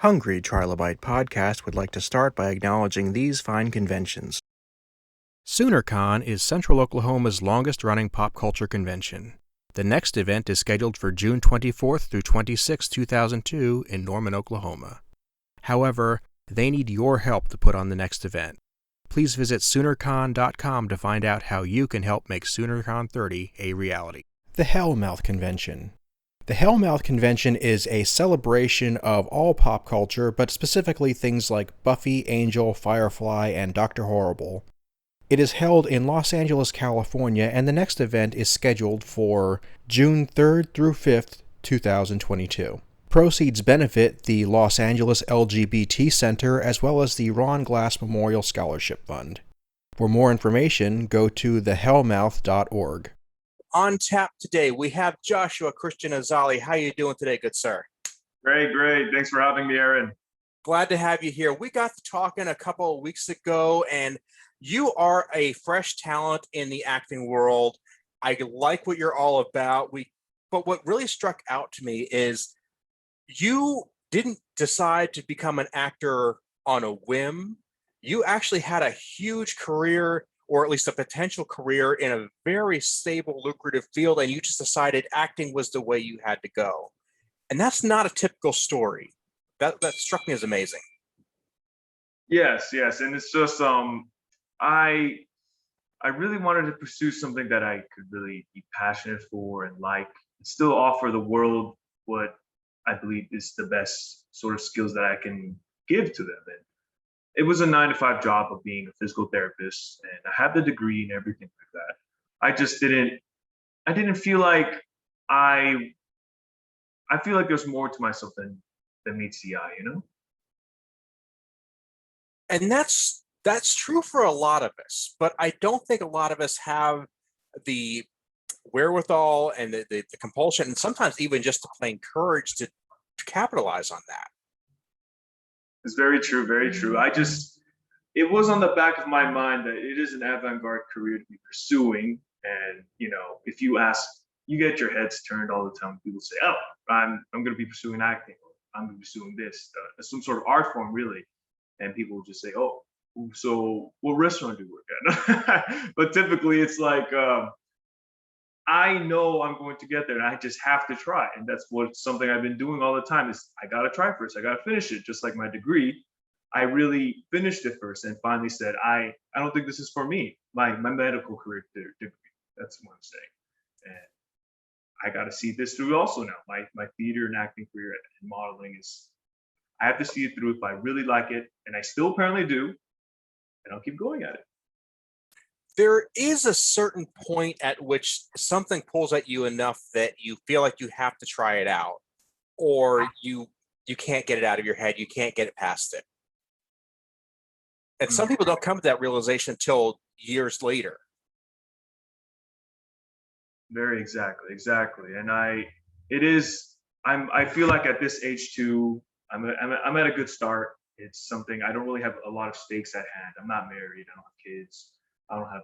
Hungry Trilobyte podcast would like to start by acknowledging these fine conventions. SoonerCon is Central Oklahoma's longest-running pop culture convention. The next event is scheduled for June 24th through 26, 2002 in Norman, Oklahoma. However, they need your help to put on the next event. Please visit SoonerCon.com to find out how you can help make SoonerCon 30 a reality. The Hellmouth Convention. The Hellmouth Convention is a celebration of all pop culture, but specifically things like Buffy, Angel, Firefly, and Dr. Horrible. It is held in Los Angeles, California, and the next event is scheduled for June 3rd through 5th, 2022. Proceeds benefit the Los Angeles LGBT Center as well as the Ron Glass Memorial Scholarship Fund. For more information, go to thehellmouth.org. On tap today, we have Joshua Christian Azali. How are you doing today, good sir? Great. Thanks for having me, Aaron. Glad to have you here. We got to talking a couple of weeks ago, and you are a fresh talent in the acting world. I like what you're all about. But what really struck out to me is you didn't decide to become an actor on a whim. You actually had a huge career, or at least a potential career, in a very stable, lucrative field, and you just decided acting was the way you had to go. And that's not a typical story. That struck me as amazing. Yes, and it's just I really wanted to pursue something that I could really be passionate for and like, and still offer the world what I believe is the best sort of skills that I can give to them. And it was a 9-to-5 job of being a physical therapist, and I have the degree and everything like that. I didn't feel like I feel like there's more to myself than meets the eye, you know? And that's true for a lot of us, but I don't think a lot of us have the wherewithal and the compulsion, and sometimes even just the plain courage to capitalize on that. It's very true. It was on the back of my mind that it is an avant-garde career to be pursuing. And, if you ask, you get your heads turned all the time. People say, oh, I'm going to be pursuing acting. Or I'm going to be pursuing this, some sort of art form, really. And people will just say, oh, so what restaurant do you work at? But typically it's like, I know I'm going to get there and I just have to try. And that's something I've been doing all the time is I got to try first. I got to finish it. Just like my degree, I really finished it first and finally said, I don't think this is for me. My medical career degree. That's what I'm saying. And I got to see this through also now. My theater and acting career and modeling I have to see it through if I really like it. And I still apparently do. And I'll keep going at it. There is a certain point at which something pulls at you enough that you feel like you have to try it out, or you can't get it out of your head. You can't get it past it. And some people don't come to that realization until years later. Very exactly. And I feel like at this age too, I'm at a good start. It's something I don't really have a lot of stakes at hand. I'm not married. I don't have kids. I don't have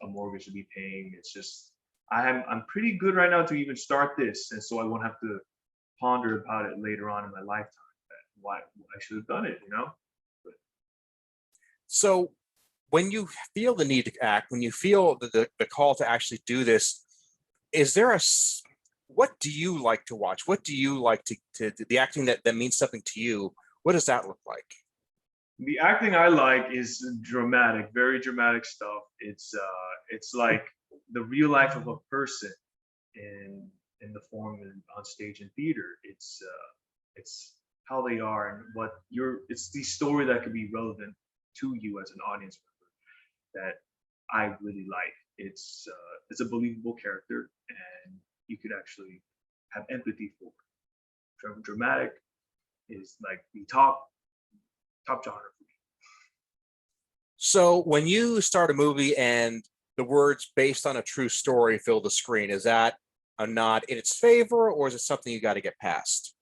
a mortgage to be paying. It's just I'm pretty good right now to even start this, and so I won't have to ponder about it later on in my lifetime. Why I should have done it, But, so when you feel the need to act, when you feel the call to actually do this, is there what do you like to watch? What do you like to the acting that means something to you? What does that look like? the acting I like is dramatic, very dramatic stuff. It's like the real life of a person in the form and on stage and theater. It's how they are and it's the story that could be relevant to you as an audience member that I really like. It's a believable character and you could actually have empathy for it. Dramatic is like the top genre for me. So when you start a movie and the words based on a true story fill the screen, is that a nod in its favor, or is it something you got to get past?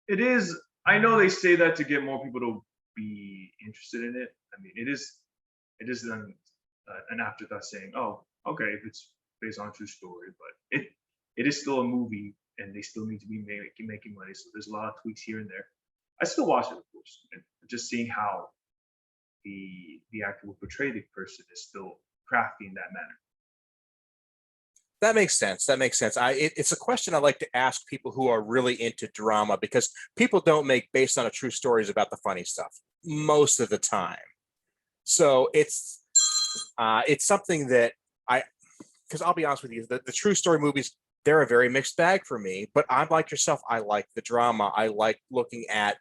It is. I know they say that to get more people to be interested in it. I mean, it is an afterthought saying, "Oh, okay, if it's based on a true story," but it is still a movie, and they still need to be making money. So there's a lot of tweaks here and there. I still watch it, of course, and just seeing how the actor will portray the person is still crafty in that manner. That makes sense. That makes sense. It's a question I like to ask people who are really into drama, because people don't make based on a true stories about the funny stuff most of the time. So it's something that because I'll be honest with you, the true story movies, they're a very mixed bag for me. But I'm like yourself. I like the drama. I like looking at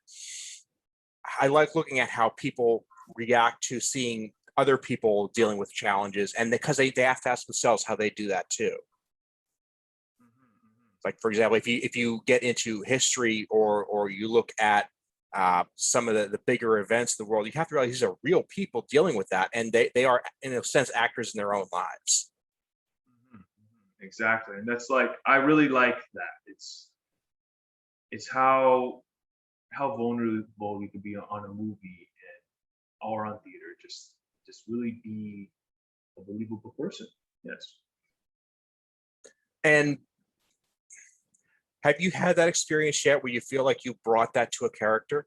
how people react to seeing other people dealing with challenges, and because they have to ask themselves how they do that too. Like, for example, if you get into history, or you look at some of the bigger events in the world, you have to realize these are real people dealing with that, and they are, in a sense, actors in their own lives. Exactly, and that's like, I really like that. It's how vulnerable we can be on a movie or on theater. Just really be a believable person. Yes. And have you had that experience yet where you feel like you brought that to a character?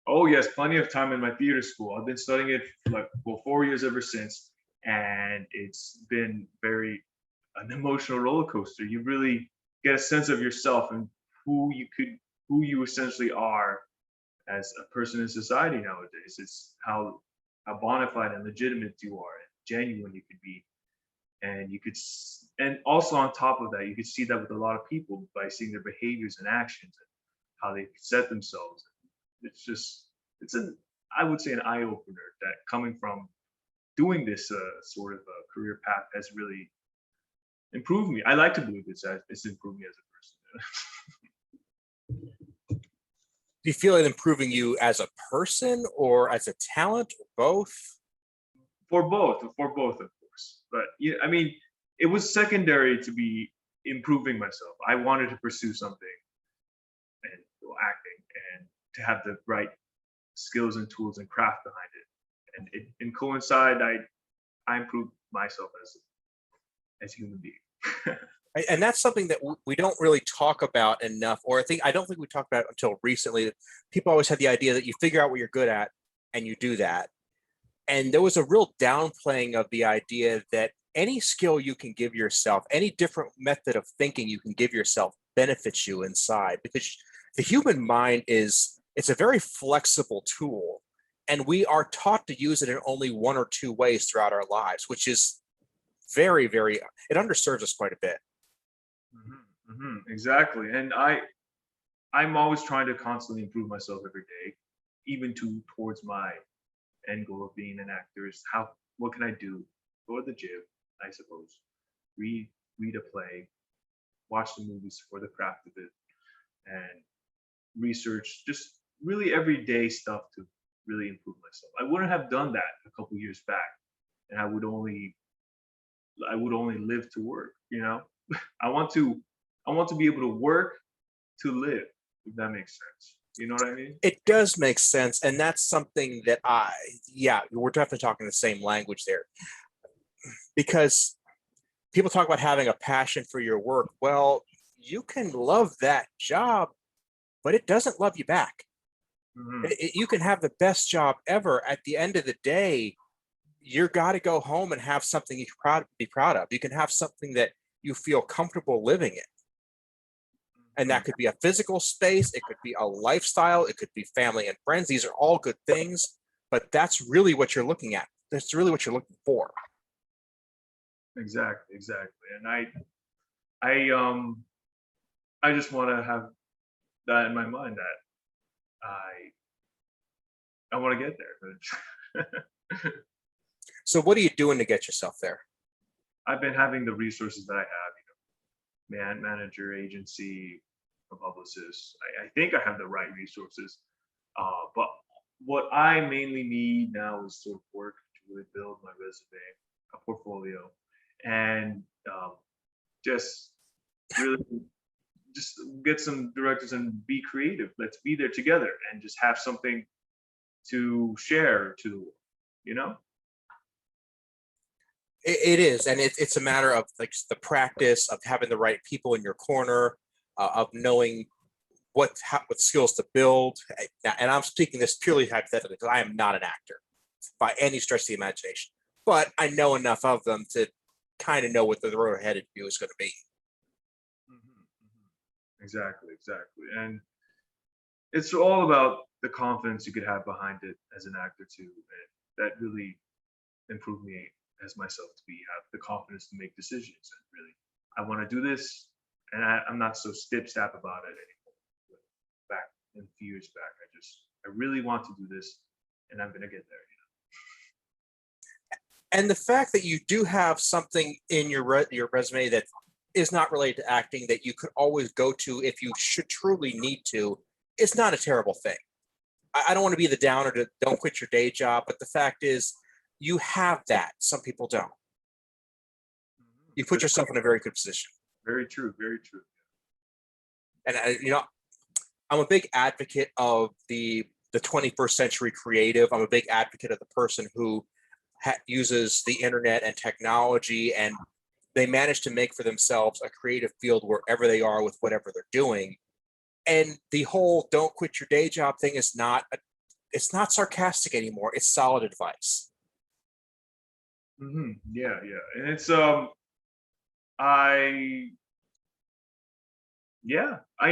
Oh yes, plenty of time in my theater school. I've been studying it for like, well, 4 years ever since, and it's been an emotional roller coaster. You really get a sense of yourself and who you essentially are as a person in society nowadays. It's how bona fide and legitimate you are, and genuine you could be, and and also on top of that, you could see that with a lot of people by seeing their behaviors and actions and how they set themselves. It's I would say an eye opener that, coming from doing this sort of career path, has really improved me. I like to believe it's improved me as a person. Do you feel it improving you as a person or as a talent, or both? For both, of course. But yeah, I mean, it was secondary to be improving myself. I wanted to pursue something, and acting, and to have the right skills and tools and craft behind it. And in coincide, I improved myself as a human being. And that's something that we don't really talk about enough, or I don't think we talked about it until recently. People always had the idea that you figure out what you're good at and you do that. And there was a real downplaying of the idea that any skill you can give yourself, any different method of thinking you can give yourself, benefits you inside, because the human mind it's a very flexible tool, and we are taught to use it in only one or two ways throughout our lives, which is very, very, it underserves us quite a bit. Exactly. And I'm always trying to constantly improve myself every day, even towards my end goal of being an actor. Is what can I do? Go to the gym, I suppose. Read a play, watch the movies for the craft of it, and research just really everyday stuff to really improve myself. I wouldn't have done that a couple years back, and I would only live to work. I want to be able to work to live, if that makes sense. You know what I mean? It does make sense, and that's something that yeah, we're definitely talking the same language there, because people talk about having a passion for your work. Well, you can love that job, but it doesn't love you back. Mm-hmm. You can have the best job ever. At the end of the day, you got to go home and have something you can be proud of. You can have something that you feel comfortable living in. And that could be a physical space, it could be a lifestyle, it could be family and friends. These are all good things, but that's really what you're looking at. That's really what you're looking for. Exactly. And I just want to have that in my mind, that I want to get there. So what are you doing to get yourself there? I've been having the resources that I have, manager, agency, a publicist. I think I have the right resources. But what I mainly need now is sort of work to really build my resume, a portfolio, and just really just get some directors and be creative. Let's be there together and just have something to share to the world. It is, and it's a matter of like the practice of having the right people in your corner, of knowing what skills to build. And I'm speaking this purely hypothetically because I am not an actor by any stretch of the imagination, but I know enough of them to kind of know what the road-headed view is going to be. Exactly. And it's all about the confidence you could have behind it as an actor too. And that really improved me as myself to have the confidence to make decisions. And really, I want to do this, and I'm not so stip-stap about it anymore. Back a few years back, I really want to do this, and I'm gonna get there. And the fact that you do have something in your resume that is not related to acting that you could always go to if you should truly need to, it's not a terrible thing. I don't want to be the downer to don't quit your day job, but the fact is you have that. Some people don't. You put yourself in a very good position. Very true. And I'm a big advocate of the 21st century creative. I'm a big advocate of the person who uses the internet and technology, and they manage to make for themselves a creative field wherever they are with whatever they're doing. And the whole "don't quit your day job" thing is it's not sarcastic anymore. It's solid advice. Yeah, and it's I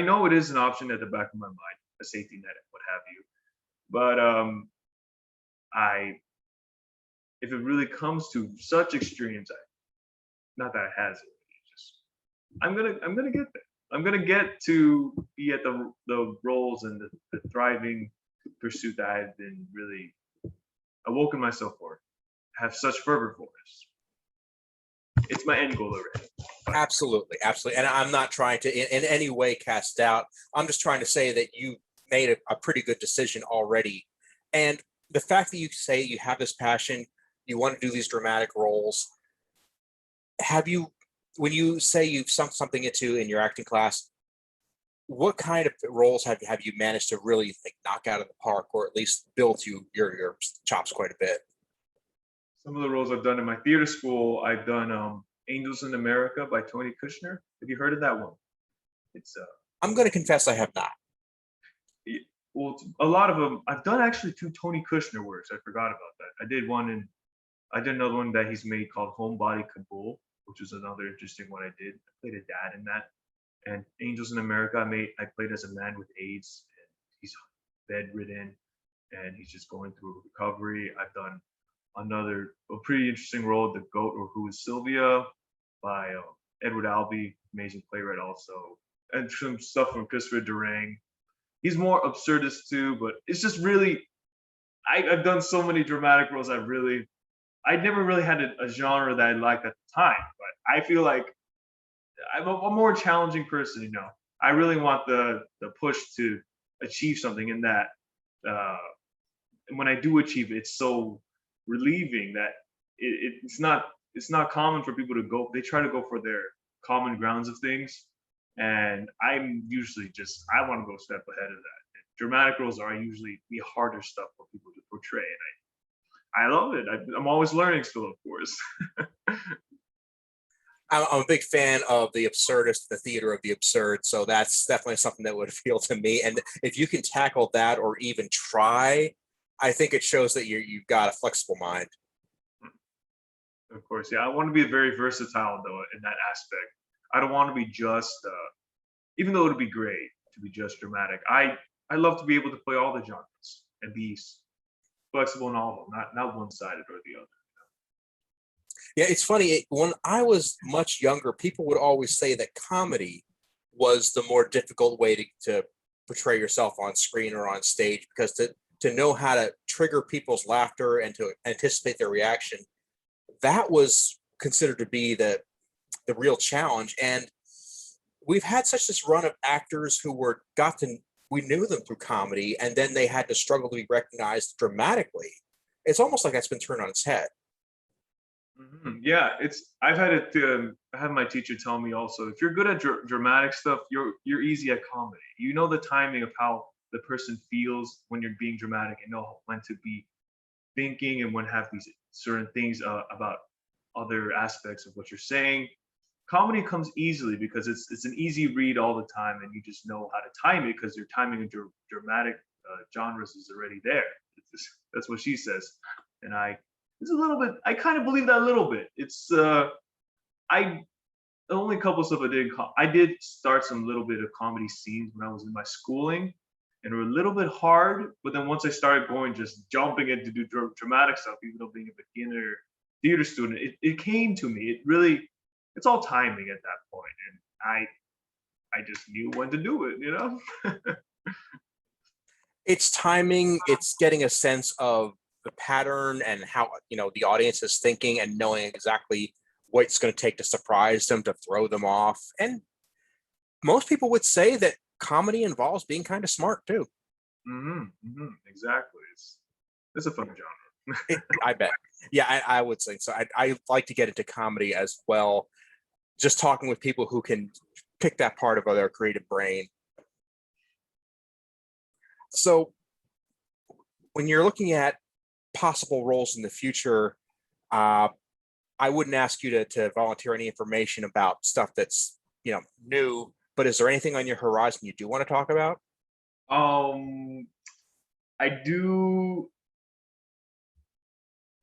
know it is an option at the back of my mind, a safety net, what have you. But if it really comes to such extremes, not that it has it, just I'm gonna get there. I'm gonna get to be at the roles and the thriving pursuit that I've been really awoken myself for, have such fervor for this. It's my end goal already. Absolutely. And I'm not trying to in any way cast doubt. I'm just trying to say that you made a pretty good decision already. And the fact that you say you have this passion, you want to do these dramatic roles, when you say you've sunk something into in your acting class, what kind of roles have you managed to really knock out of the park, or at least build your chops quite a bit? Some of the roles I've done in my theater school, I've done Angels in America by Tony Kushner. Have you heard of that one? It's I'm going to confess I have not. Well, a lot of them. I've done actually 2 Tony Kushner works. I forgot about that. I did another one that he's made called Homebody Kabul, which was another interesting one I did. I played a dad in that. And Angels in America, I played as a man with AIDS, and he's bedridden, and he's just going through recovery. I've done a pretty interesting role, The Goat, or Who is Sylvia, by Edward Albee, amazing playwright also, and some stuff from Christopher Durang. He's more absurdist too, but it's just really, I've done so many dramatic roles. I never really had a genre that I liked at the time, but I feel like I'm a more challenging person. I really want the push to achieve something, in that, and when I do achieve it, it's so relieving that it's not common for people to go. They try to go for their common grounds of things, and I'm usually I want to go a step ahead of that. And dramatic roles are usually the harder stuff for people to portray, and I love it. I'm always learning still, of course. I'm a big fan of the absurdist, the theater of the absurd. So that's definitely something that would appeal to me. And if you can tackle that or even try, I think it shows that you've got a flexible mind. Of course, yeah. I want to be very versatile though in that aspect. I don't want to be just, even though it would be great to be just dramatic. I love to be able to play all the genres and be flexible in all of them, not one-sided or the other. Yeah, it's funny. When I was much younger, people would always say that comedy was the more difficult way to portray yourself on screen or on stage, because to know how to trigger people's laughter and to anticipate their reaction, that was considered to be the real challenge. And we've had such this run of actors who we knew them through comedy, and then they had to struggle to be recognized dramatically. It's almost like that's been turned on its head. Yeah, I've had it. I have my teacher tell me also, if you're good at dramatic stuff, you're easy at comedy. You know the timing of how the person feels when you're being dramatic, and know when to be thinking and when have these certain things about other aspects of what you're saying. comedy comes easily because it's an easy read all the time, and you just know how to time it because your timing of dramatic genres is already there. That's what she says, and it's a little bit. I kind of believe that a little bit. It's I the only couple stuff I did start some little bit of comedy scenes when I was in my schooling, and were a little bit hard. But then once I started going, just jumping in to do dramatic stuff, even though being a beginner theater student, it came to me. It's all timing at that point, and I just knew when to do it. It's timing. It's getting a sense of the pattern and how the audience is thinking, and knowing exactly what it's going to take to surprise them, to throw them off. And most people would say that comedy involves being kind of smart too. Exactly. It's a fun genre. I bet. Yeah, I would say so. I like to get into comedy as well. Just talking with people who can pick that part of their creative brain. So when you're looking at possible roles in the future, I wouldn't ask you to volunteer any information about stuff that's new, but is there anything on your horizon you do want to talk about? I do.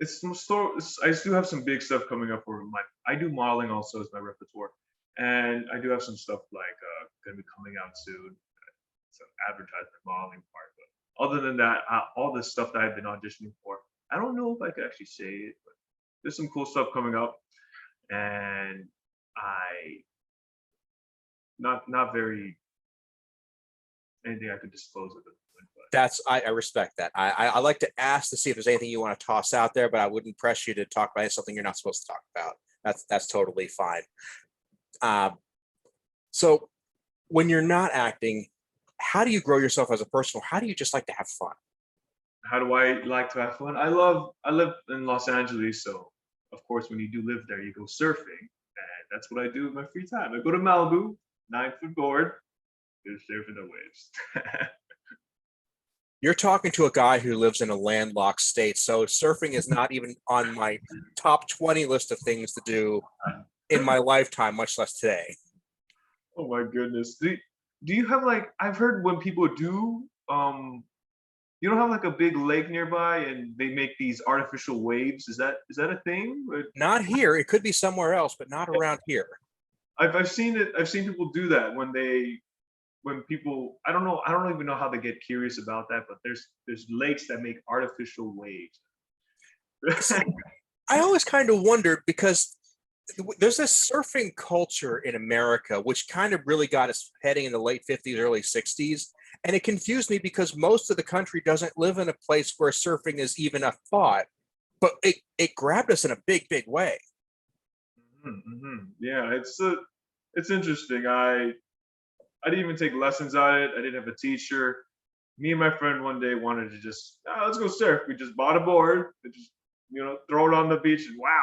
I do have some big stuff coming up for I do modeling also as my repertoire, and I do have some stuff like going to be coming out soon. Some advertisement modeling part, but other than that, all the stuff that I've been auditioning for, I don't know if I could actually say it, but there's some cool stuff coming up, and not very anything I could disclose of it. I respect that. I like to ask to see if there's anything you want to toss out there, but I wouldn't press you to talk about something you're not supposed to talk about. That's totally fine. So when you're not acting, how do you grow yourself as a person, or how do you just like to have fun? How do I like to have fun? I live in Los Angeles, so of course when you do live there, you go surfing, and that's what I do in my free time. I go to Malibu, 9-foot board, go surfing the waves. You're talking to a guy who lives in a landlocked state, so surfing is not even on my top 20 list of things to do in my lifetime, much less today. Oh my goodness. Do you have I've heard when people do, you don't have a big lake nearby and they make these artificial waves? Is that a thing? Not here. It could be somewhere else, but not around here. I've seen it. I've seen people do that when people, I don't even know how they get curious about that, but there's lakes that make artificial waves. I always kind of wondered, because there's this surfing culture in America, which kind of really got us heading in the late 50s, early 60s. And it confused me because most of the country doesn't live in a place where surfing is even a thought, but it grabbed us in a big, big way. Yeah, it's interesting. I didn't even take lessons on it. I didn't have a teacher. Me and my friend one day wanted to just, let's go surf. We just bought a board and just, throw it on the beach, and wow,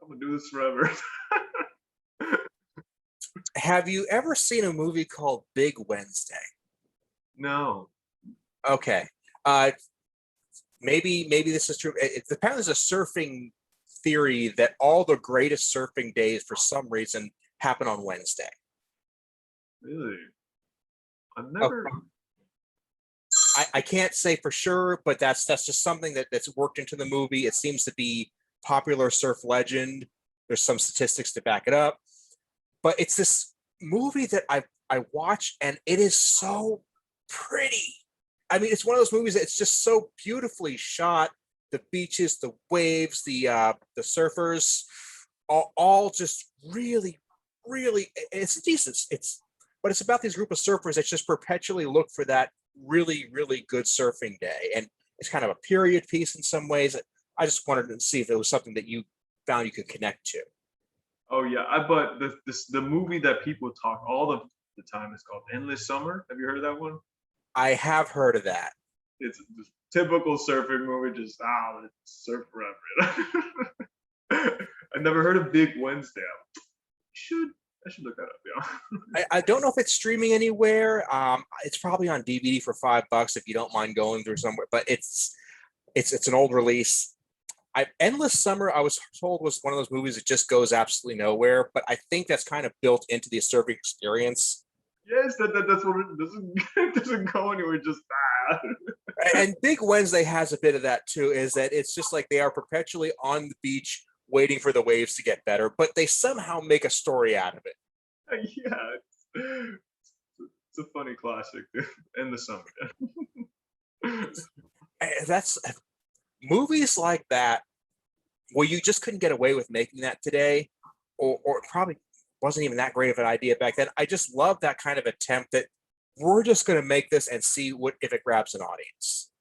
I'm gonna do this forever. Have you ever seen a movie called Big Wednesday? No. Okay. Maybe this is true. Apparently there's a surfing theory that all the greatest surfing days, for some reason, happen on Wednesday. Really? I've never. I can't say for sure, but that's just something that's worked into the movie. It seems to be popular surf legend. There's some statistics to back it up, but it's this movie that I watch, and it is so pretty. I mean, it's one of those movies that it's just so beautifully shot. The beaches, the waves, the surfers, all just really, really. It's decent. But it's about these group of surfers that just perpetually look for that really, really good surfing day, and it's kind of a period piece in some ways. I just wanted to see if it was something that you found you could connect to. Oh yeah, but the movie that people talk all the time is called Endless Summer. Have you heard of that one? I have heard of that. It's just typical surfing movie, just let's surf forever. I never heard of Big Wednesday. I should look that up. Yeah. I don't know if it's streaming anywhere. It's probably on DVD for $5 if you don't mind going through somewhere. But it's an old release. Endless Summer, I was told, was one of those movies that just goes absolutely nowhere, but I think that's kind of built into the surfing experience. Yes, that's what it doesn't it doesn't go anywhere, just bad. And Big Wednesday has a bit of that too, is that it's just like they are perpetually on the beach waiting for the waves to get better, but they somehow make a story out of it. Yeah, it's a funny classic in the summer. That's movies like that where you just couldn't get away with making that today, or it probably wasn't even that great of an idea back then. I just love that kind of attempt that we're just going to make this and see what if it grabs an audience.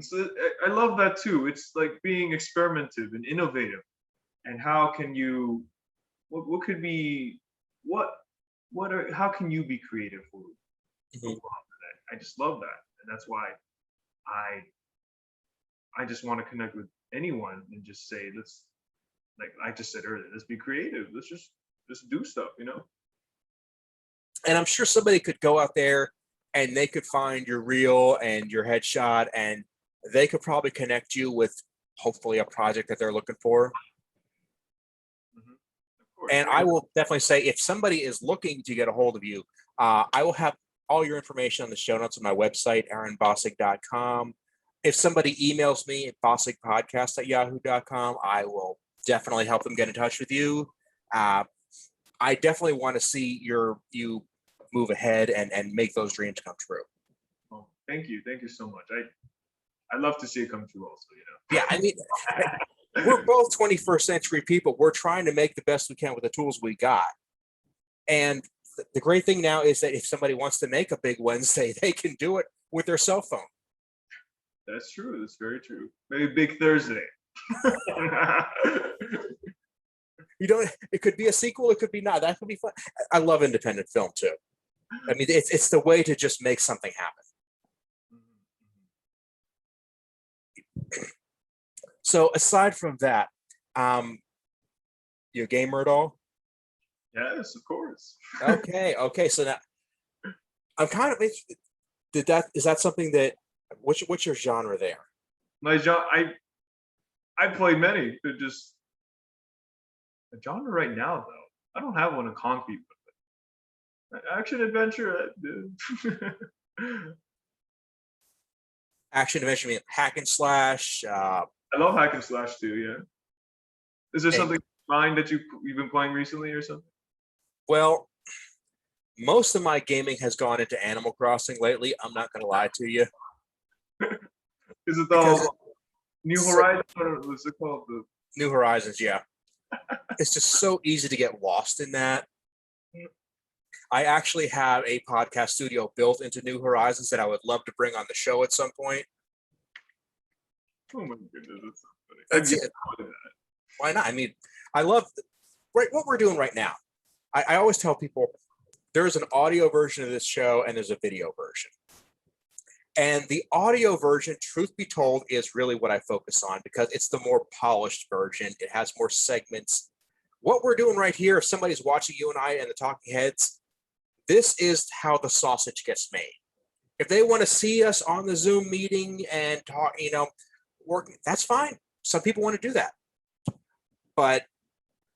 So I love that too. It's like being experimentative and innovative. And how can you? What could be? What are? How can you be creative for that? I just love that, and that's why I just want to connect with anyone and just say, let's, like I just said earlier, let's be creative. Let's just do stuff, you know. And I'm sure somebody could go out there and they could find your reel and your headshot, and they could probably connect you with hopefully a project that they're looking for. Of course. And I will definitely say, if somebody is looking to get a hold of you, I will have all your information on the show notes on my website, aaronbossig.com. If somebody emails me at bossigpodcast@yahoo.com, I will definitely help them get in touch with you. I definitely want to see you move ahead and make those dreams come true. Oh, thank you so much. I love to see it come true also, you know. Yeah, I mean, we're both 21st century people. We're trying to make the best we can with the tools we got. And the great thing now is that if somebody wants to make a Big Wednesday, they can do it with their cell phone. That's true. That's very true. Maybe Big Thursday. You don't. It could be a sequel. It could be not. That could be fun. I love independent film too. I mean, it's the way to just make something happen. So aside from that, you a gamer at all? Yes, of course. Okay. So now I'm kind of interested. Is that something that what's your genre there? My genre, I play many. They're just a genre right now though. I don't have one in concrete, but action adventure. Action adventure, I mean hack and slash. I love hack and slash too. Yeah. Is there something in mind that you've been playing recently or something? Well, most of my gaming has gone into Animal Crossing lately. I'm not going to lie to you. Is it the New Horizons? What's it called? The New Horizons, yeah. It's just so easy to get lost in that. I actually have a podcast studio built into New Horizons that I would love to bring on the show at some point. Oh my goodness, that's so funny. Why not? I mean, I love what we're doing right now. I always tell people there's an audio version of this show and there's a video version. And the audio version, truth be told, is really what I focus on because it's the more polished version. It has more segments. What we're doing right here, if somebody's watching you and I and the talking heads, this is how the sausage gets made. If they want to see us on the Zoom meeting and talk, work, that's fine. Some people want to do that. But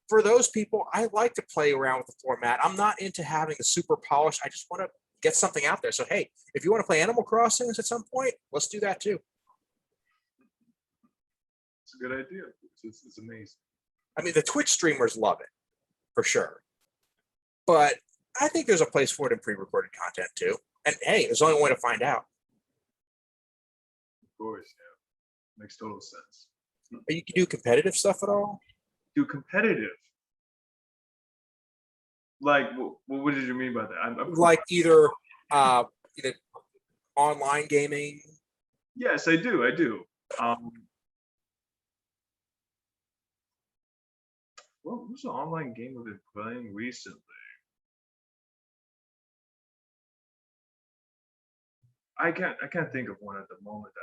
for those people, I like to play around with the format. I'm not into having the super polished. I just want to get something out there. So, hey, if you want to play Animal Crossing at some point, let's do that too. It's a good idea. It's amazing. I mean, the Twitch streamers love it, for sure. But I think there's a place for it in pre-recorded content too. And hey, there's only one way to find out. Of course, yeah. Makes total sense. You can do competitive stuff at all? Do competitive? Like, what did you mean by that? I'm like either online gaming? Yes, I do. What was the online game I've been playing recently? I can't think of one at the moment.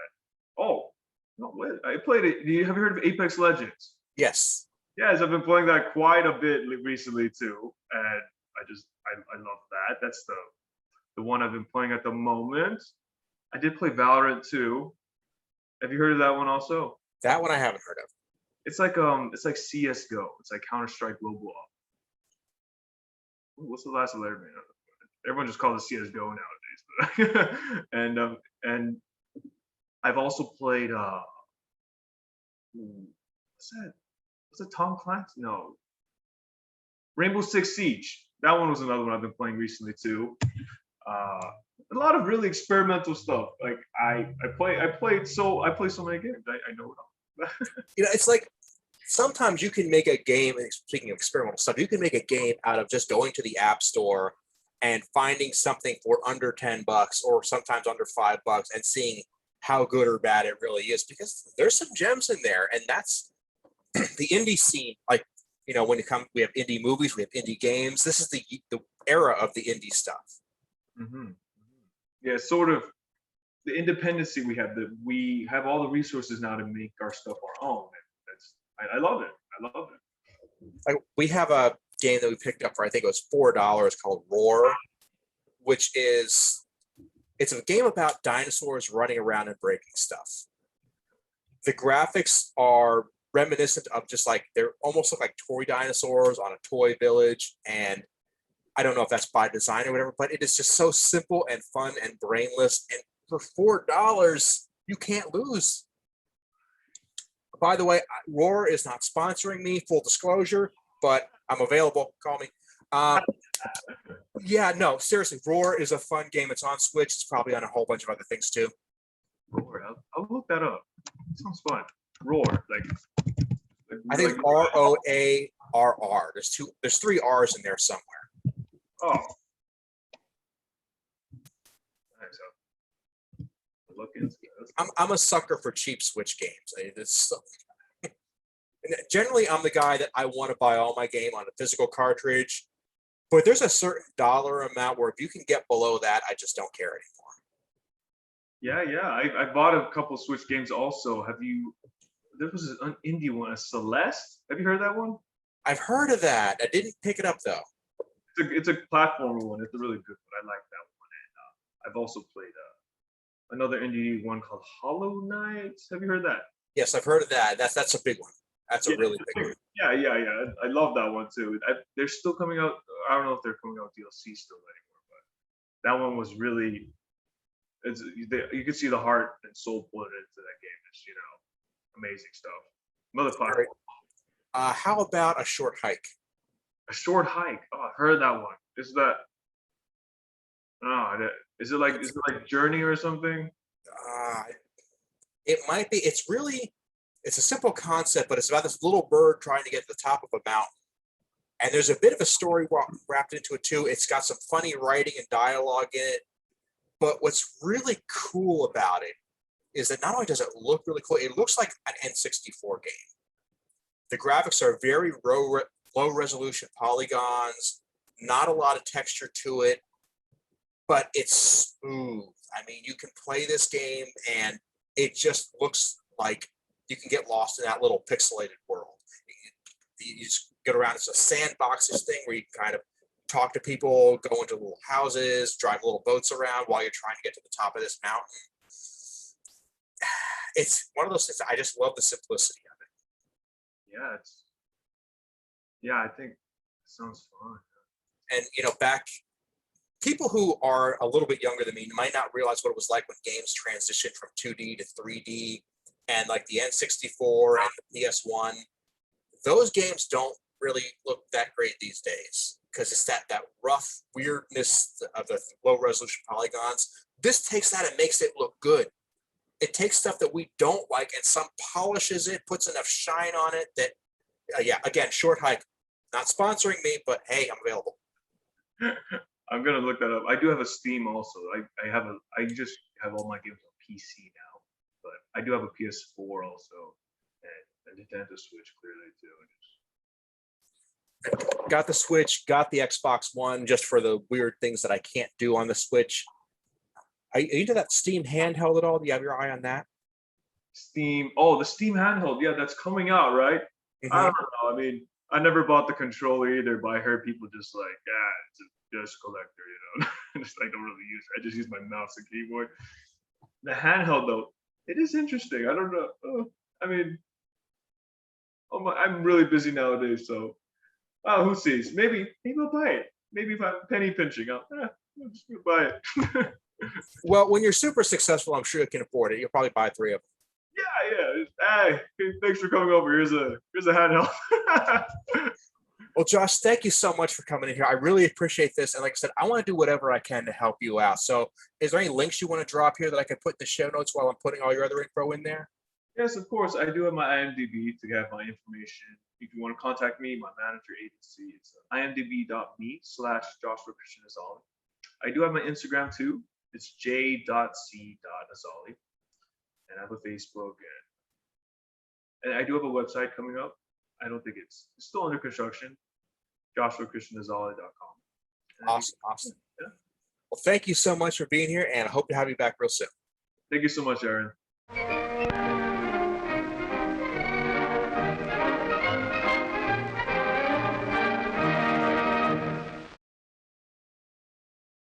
I played it. Have you heard of Apex Legends? Yes. Yes, I've been playing that quite a bit recently too, and I love that. That's the one I've been playing at the moment. I did play Valorant too. Have you heard of that one also? That one I haven't heard of. It's like CS:GO. It's like Counter-Strike Global Op. What's the last letter, man? Everyone just calls it CS:GO nowadays. And I've also played what's that? Was it Tom Clancy? No. Rainbow Six Siege. That one was another one I've been playing recently too. A lot of really experimental stuff. Like I play so many games. I know it all. It's like sometimes you can make a game, and speaking of experimental stuff, you can make a game out of just going to the app store and finding something for under $10 or sometimes under $5 and seeing how good or bad it really is, because there's some gems in there. And that's the indie scene. Like, when it comes, we have indie movies, we have indie games. This is the era of the indie stuff. Mm-hmm. Yeah, sort of the independency we have, that we have all the resources now to make our stuff our own. I love it. I love it. Like, we have a game that we picked up for, I think it was $4, called Roar, which is, it's a game about dinosaurs running around and breaking stuff. The graphics are reminiscent of just like, they're almost look like toy dinosaurs on a toy village. And I don't know if that's by design or whatever, but it is just so simple and fun and brainless. And for $4, you can't lose. By the way, Roar is not sponsoring me, full disclosure, but I'm available. Call me. Yeah, no, seriously, Roar is a fun game. It's on Switch. It's probably on a whole bunch of other things too. Roar. I'll look that up. It sounds fun. Roar. I think ROARR. There's 3 R's in there somewhere. Oh. Nice. Look into it. I'm a sucker for cheap Switch games. Generally, I'm the guy that I want to buy all my game on a physical cartridge, but there's a certain dollar amount where if you can get below that, I just don't care anymore. Yeah. I bought a couple Switch games also. There was an indie one, a Celeste. Have you heard that one? I've heard of that. I didn't pick it up though. It's a platformer one. It's a really good one. I like that one. And I've also played another indie one called Hollow Knight. Have you heard that? Yes, I've heard of that. That's a big one. That's a really big one. Yeah. I love that one too. They're still coming out. I don't know if they're coming out with DLC still anymore, but that one was really. You can see the heart and soul put into that game. It's amazing stuff. Another platform. How about A Short Hike? A Short Hike. Oh, I've heard that one. Is it like Journey or something? It might be. It's a simple concept, but it's about this little bird trying to get to the top of a mountain. And there's a bit of a story wrapped into it too. It's got some funny writing and dialogue in it. But what's really cool about it is that not only does it look really cool, it looks like an N64 game. The graphics are very low resolution polygons, not a lot of texture to it, but it's smooth. I mean, you can play this game and it just looks like you can get lost in that little pixelated world. You just get around. It's a sandboxes thing where you kind of talk to people, go into little houses, drive little boats around while you're trying to get to the top of this mountain. It's one of those things. I just love the simplicity of it. Yeah, I think it sounds fun. And back, people who are a little bit younger than me might not realize what it was like when games transitioned from 2D to 3D, and like the N64 and the PS1. Those games don't really look that great these days because it's that rough weirdness of the low resolution polygons. This takes that and makes it look good. It takes stuff that we don't like and some polishes it, puts enough shine on it that, again, Short Hike, not sponsoring me, but hey, I'm available. I'm gonna look that up. I do have a Steam also. I just have all my games on PC now, but I do have a PS4 also, and a Nintendo Switch clearly too. Got the Switch, got the Xbox One just for the weird things that I can't do on the Switch. Are you into that Steam handheld at all? Do you have your eye on that? Steam. Oh, the Steam handheld. Yeah, that's coming out, right? Mm-hmm. I don't know. I mean, I never bought the controller either, but I heard people just like, it's a disc collector, just I don't really use it. I just use my mouse and keyboard. The handheld though, it is interesting. I don't know. I mean, I'm really busy nowadays, so who sees? Maybe I'll buy it. Maybe if I'm penny pinching, I'll just buy it. Well, when you're super successful, I'm sure you can afford it. You'll probably buy 3 of them. Yeah. Hey, thanks for coming over. Here's a handheld. Well, Josh, thank you so much for coming in here. I really appreciate this. And like I said, I want to do whatever I can to help you out. So is there any links you want to drop here that I can put in the show notes while I'm putting all your other info in there? Yes, of course. I do have my IMDb to have my information. If you want to contact me, my manager agency, it's imdb.me/Joshua Christian Azali. I do have my Instagram too. It's j.c.azali. And I have a Facebook, and I do have a website coming up. I don't think it's still under construction. JoshuaChristianAzali.com. Awesome. Yeah. Well, thank you so much for being here, and I hope to have you back real soon. Thank you so much, Aaron.